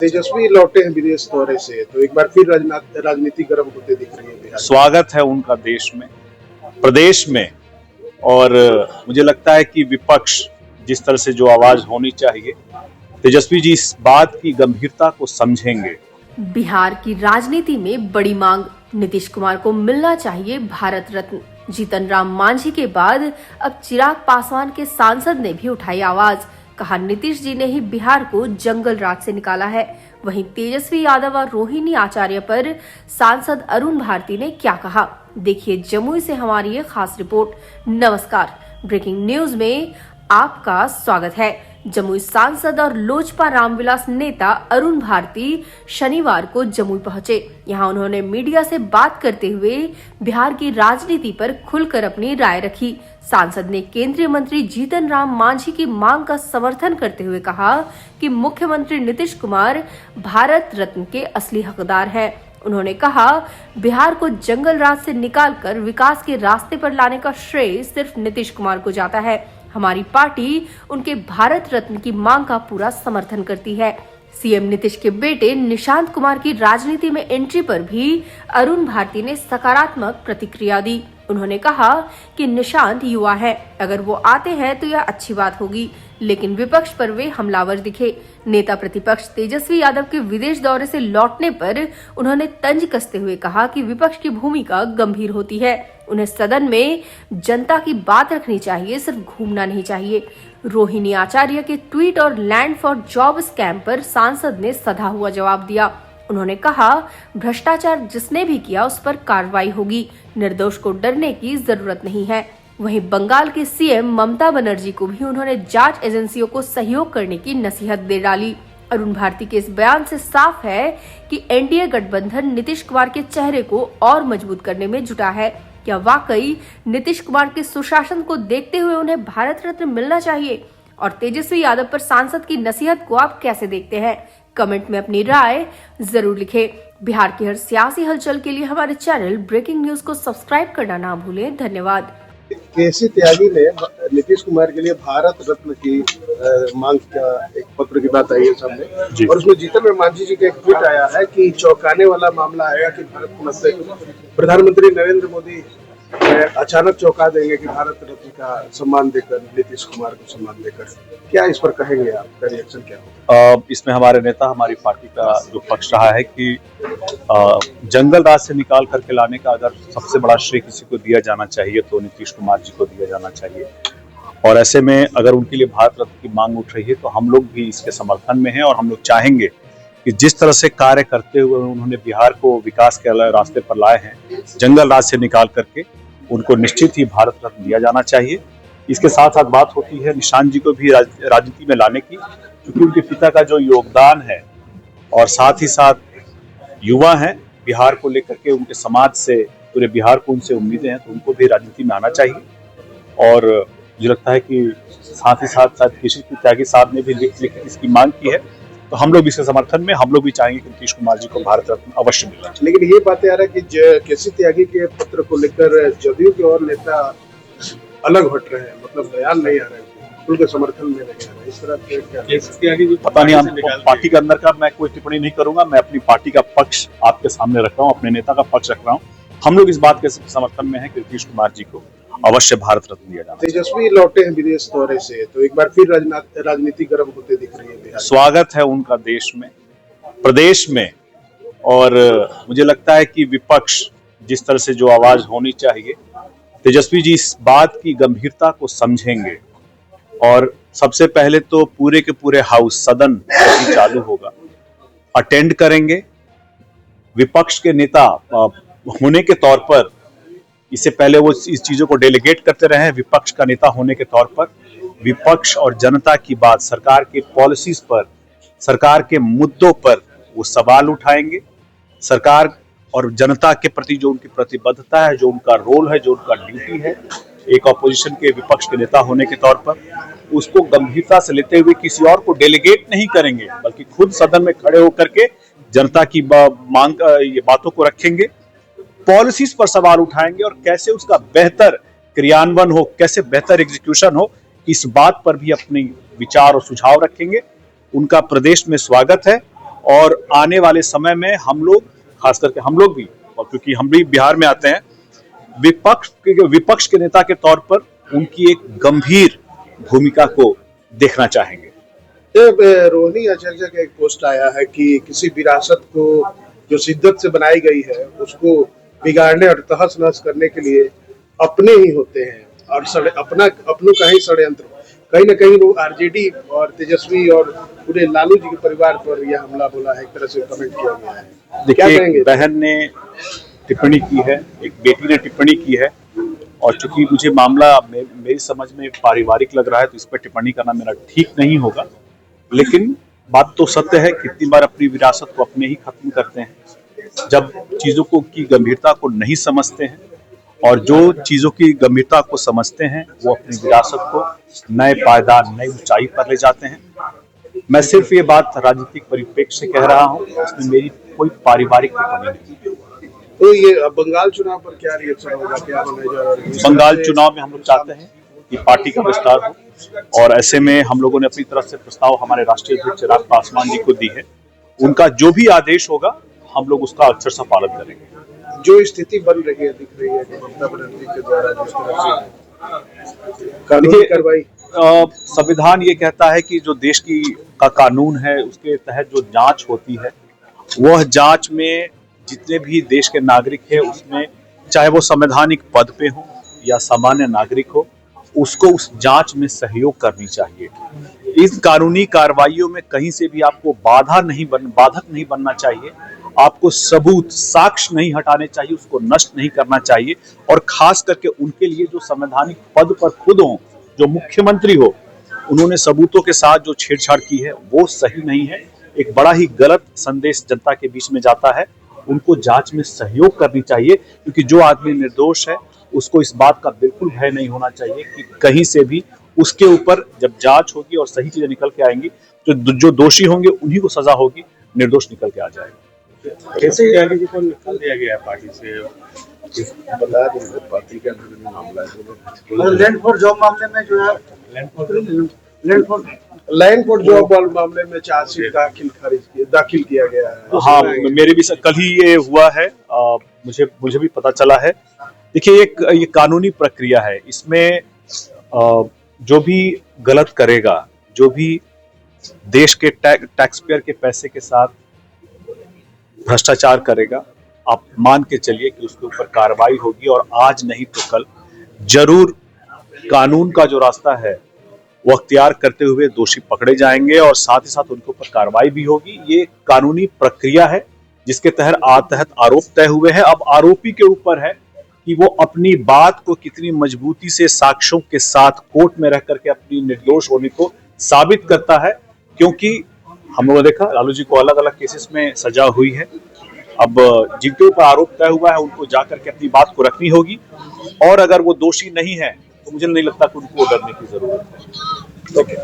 तेजस्वी लौटे हैं विदेश दौरे से, तो एक बार फिर राजनीति गर्म होते दिख रही है बिहार। स्वागत है उनका देश में, प्रदेश में। और मुझे लगता है कि विपक्ष जिस तरह से जो आवाज होनी चाहिए, तेजस्वी जी इस बात की गंभीरता को समझेंगे। बिहार की राजनीति में बड़ी मांग, नीतीश कुमार को मिलना चाहिए भारत रत्न। जीतन राम मांझी के बाद अब चिराग पासवान के सांसद ने भी उठाई आवाज, कहा नीतीश जी ने ही बिहार को जंगल राज से निकाला है। वहीं तेजस्वी यादव और रोहिणी आचार्य पर सांसद अरुण भारती ने क्या कहा, देखिए जमुई से हमारी ये खास रिपोर्ट। नमस्कार, ब्रेकिंग न्यूज में आपका स्वागत है। जमुई सांसद और लोजपा रामविलास नेता अरुण भारती शनिवार को जमुई पहुंचे। यहां उन्होंने मीडिया से बात करते हुए बिहार की राजनीति पर खुलकर अपनी राय रखी। सांसद ने केंद्रीय मंत्री जीतन राम मांझी की मांग का समर्थन करते हुए कहा कि मुख्यमंत्री नीतीश कुमार भारत रत्न के असली हकदार हैं। उन्होंने कहा, बिहार को जंगल राज से निकालकर विकास के रास्ते पर लाने का श्रेय सिर्फ नीतीश कुमार को जाता है। हमारी पार्टी उनके भारत रत्न की मांग का पूरा समर्थन करती है। सीएम नीतीश के बेटे निशांत कुमार की राजनीति में एंट्री पर भी अरुण भारती ने सकारात्मक प्रतिक्रिया दी। उन्होंने कहा कि निशांत युवा है, अगर वो आते हैं तो यह अच्छी बात होगी, लेकिन विपक्ष पर वे हमलावर दिखे। नेता प्रतिपक्ष तेजस्वी यादव के विदेश दौरे से लौटने पर उन्होंने तंज कसते हुए कहा कि विपक्ष की भूमिका गंभीर होती है, उन्हें सदन में जनता की बात रखनी चाहिए, सिर्फ घूमना नहीं चाहिए। रोहिणी आचार्य के ट्वीट और लैंड फॉर जॉब स्कैम पर सांसद ने सधा हुआ जवाब दिया। उन्होंने कहा, भ्रष्टाचार जिसने भी किया उस पर कार्रवाई होगी, निर्दोष को डरने की जरूरत नहीं है। वहीं बंगाल के सीएम ममता बनर्जी को भी उन्होंने जांच एजेंसियों को सहयोग करने की नसीहत दे डाली। अरुण भारती के इस बयान से साफ है कि एनडीए गठबंधन नीतीश कुमार के चेहरे को और मजबूत करने में जुटा है। क्या वाकई नीतीश कुमार के सुशासन को देखते हुए उन्हें भारत रत्न मिलना चाहिए? और तेजस्वी यादव पर सांसद की नसीहत को आप कैसे देखते हैं? कमेंट में अपनी राय जरूर लिखें। बिहार की हर सियासी हलचल के लिए हमारे चैनल ब्रेकिंग न्यूज को सब्सक्राइब करना ना भूलें। धन्यवाद। केसी त्यागी ने नीतीश कुमार के लिए भारत रत्न की मांग का एक पत्र की बात आई है सामने, और उसमें जीतन राम मांझी जी का एक ट्वीट आया है कि चौंकाने वाला मामला आएगा कि प्रधानमंत्री नरेंद्र मोदी अचानक चौंका देंगे कि भारत रत्न का सम्मान देकर, नीतीश कुमार को सम्मान देकर। क्या इस पर कहेंगे, आपका रिएक्शन क्या होगा? इसमें हमारे नेता, हमारी पार्टी का जो पक्ष रहा है कि जंगल राज से निकाल करके लाने का अगर सबसे बड़ा श्रेय किसी को दिया जाना चाहिए तो नीतीश कुमार जी को दिया जाना चाहिए। और ऐसे में अगर उनके लिए भारत रत्न की मांग उठ रही है तो हम लोग भी इसके समर्थन में हैं, और हम लोग चाहेंगे कि जिस तरह से कार्य करते हुए उन्होंने बिहार को विकास के रास्ते पर लाए हैं, जंगल राज से निकाल करके, उनको निश्चित ही भारत रत्न दिया जाना चाहिए। इसके साथ साथ बात होती है निशांत जी को भी राजनीति में लाने की, क्योंकि उनके पिता का जो योगदान है और साथ ही साथ युवा हैं बिहार को लेकर के, उनके समाज से, पूरे बिहार को उनसे उम्मीदें हैं, तो उनको भी राजनीति में आना चाहिए। और मुझे लगता है कि साथ ही साथ केसी त्यागी साहब ने भी लिख इसकी मांग की है, तो हम लोग इसके समर्थन में, हम लोग भी चाहेंगे कि नीतीश कुमार जी को भारत रत्न अवश्य मिले। लेकिन ये बातें आ रहा है कि केसी त्यागी के पत्र को लेकर जदयू के और नेता अलग हट रहे हैं, मतलब बयान नहीं आ रहे हैं, उनके समर्थन में नहीं आ रहे। इस तरह के पता नहीं, हम पार्टी के अंदर का मैं कोई टिप्पणी नहीं करूंगा। मैं अपनी पार्टी का पक्ष आपके सामने रख रहा हूँ, अपने नेता का पक्ष रख रहा हूँ। हम लोग इस बात के समर्थन में है कि नीतीश कुमार जी को अवश्य भारत रत्न दिया जाना। तेजस्वी लौटे हैं विदेश दौरे से, तो एक बार फिर राजनीति गर्म होते दिख रही है बिहार। स्वागत है उनका देश में, प्रदेश में। और मुझे लगता है कि विपक्ष जिस तरह से जो आवाज होनी चाहिए, तेजस्वी जी इस बात की गंभीरता को समझेंगे। और सबसे पहले तो पूरे के पूरे हाउस, सदन चालू होगा, अटेंड करेंगे। विपक्ष के नेता होने के तौर पर, इससे पहले वो इस चीजों को डेलीगेट करते रहे हैं, विपक्ष का नेता होने के तौर पर विपक्ष और जनता की बात, सरकार के पॉलिसीज पर, सरकार के मुद्दों पर वो सवाल उठाएंगे। सरकार और जनता के प्रति जो उनकी प्रतिबद्धता है, जो उनका रोल है, जो उनका ड्यूटी है एक ऑपोजिशन के, विपक्ष के नेता होने के तौर पर, उसको गंभीरता से लेते हुए किसी और को डेलीगेट नहीं करेंगे, बल्कि खुद सदन में खड़े होकर के जनता की मांग, ये बातों को रखेंगे, पॉलिसीज पर सवाल उठाएंगे, और कैसे उसका बेहतर क्रियान्वयन हो, कैसे बेहतर एग्जीक्यूशन हो, इस बात पर भी अपने विचार और सुझाव रखेंगे। उनका प्रदेश में स्वागत है, और आने वाले समय में हम लोग, खास करके हम लोग भी, और क्योंकि हम भी बिहार में आते हैं, विपक्ष के नेता के तौर पर उनकी एक गंभीर भूमिका को देखना चाहेंगे। रोहिणी आचार्य का एक पोस्ट आया है कि किसी विरासत को जो शिद्दत से बनाई गई है उसको बिगाड़ने और तहस नहस करने के लिए अपने ही होते हैं और अपनों का ही षड्यंत्र। कहीं ना कहीं लोग आरजेडी और तेजस्वी और पूरे लालू जी के परिवार पर यह हमला बोला है, एक तरह से कमेंट किया गया है। देखिए, बहन ने टिप्पणी की है, एक बेटी ने टिप्पणी की है, और चूंकि मुझे मामला मेरी समझ में पारिवारिक लग रहा है तो इस पर टिप्पणी करना मेरा ठीक नहीं होगा। लेकिन बात तो सत्य है, कितनी बार अपनी विरासत को अपने ही खत्म करते हैं जब चीजों को की गंभीरता को नहीं समझते हैं, और जो चीजों की गंभीरता को समझते हैं वो अपनी विरासत को नए पायदान, नई ऊंचाई पर ले जाते हैं। मैं सिर्फ ये बात राजनीतिक परिप्रेक्ष्य से कह रहा हूँ, इसमें मेरी कोई पारिवारिक टिप्पणी नहीं है। तो ये बंगाल चुनाव पर क्या रिएक्शन होगा, क्या होने जा रहा है? बंगाल चुनाव में हम लोग चाहते हैं कि पार्टी का विस्तार हो, और ऐसे में हम लोगों ने अपनी तरफ से प्रस्ताव हमारे राष्ट्रीय अध्यक्ष चिराग पासवान जी को दी है। उनका जो भी आदेश होगा हम लोग उसका अक्षरशः पालन करेंगे। जो स्थिति बन रही है, दिख रही है कि ममता बनर्जी के द्वारा जिस तरह से कानूनी कार्रवाई, संविधान ये कहता है कि जो देश का कानून है उसके तहत जो जांच होती है, वह जांच में जितने भी देश के नागरिक हैं उसमें, चाहे वो संवैधानिक पद पे हो या सामान्य नागरिक हो, उसको उस जांच में सहयोग करनी चाहिए। इस कानूनी कार्रवाइयों में कहीं से भी आपको बाधक नहीं बनना चाहिए, आपको सबूत, साक्ष्य नहीं हटाने चाहिए, उसको नष्ट नहीं करना चाहिए। और खास करके उनके लिए जो संवैधानिक पद पर खुद हो, जो मुख्यमंत्री हो, उन्होंने सबूतों के साथ जो छेड़छाड़ की है वो सही नहीं है, एक बड़ा ही गलत संदेश जनता के बीच में जाता है। उनको जांच में सहयोग करनी चाहिए, क्योंकि जो आदमी निर्दोष है उसको इस बात का बिल्कुल भय नहीं होना चाहिए कि कहीं से भी उसके ऊपर जब जांच होगी और सही चीजें निकल के आएंगी, जो दोषी होंगे उन्हीं को सजा होगी, निर्दोष निकल के आ जाएगा। कैसे यानी जी को निकल दिया गया पार्टी से, बता दें पार्टी का मामला है। लैंड फॉर जॉब मामले में जो है, लैंड फॉर जॉब मामले में चार्जशीट दाखिल किया गया है। हाँ, मेरे भी कल ही ये हुआ है, मुझे भी पता चला है। देखिए, ये कानूनी प्रक्रिया है, इसमें जो भी गलत करेगा, जो भी देश के टैक्स पेयर के पैसे के साथ भ्रष्टाचार करेगा, आप मान के चलिए कि उसके ऊपर कार्रवाई होगी, और आज नहीं तो कल जरूर कानून का जो रास्ता है वो अख्तियार करते हुए दोषी पकड़े जाएंगे, और साथ ही साथ उनके ऊपर कार्रवाई भी होगी। ये कानूनी प्रक्रिया है जिसके तहत आरोप तय हुए हैं। अब आरोपी के ऊपर है कि वो अपनी बात को कितनी मजबूती से साक्ष्यों के साथ कोर्ट में रह करके अपनी निर्दोष होने को साबित करता है, क्योंकि हम लोगों ने देखा लालू जी को अलग अलग केसेस में सजा हुई है। अब जिनके ऊपर आरोप तय हुआ है उनको जाकर के अपनी बात को रखनी होगी, और अगर वो दोषी नहीं है तो मुझे नहीं लगता कि उनको डरने की जरूरत है। ओके।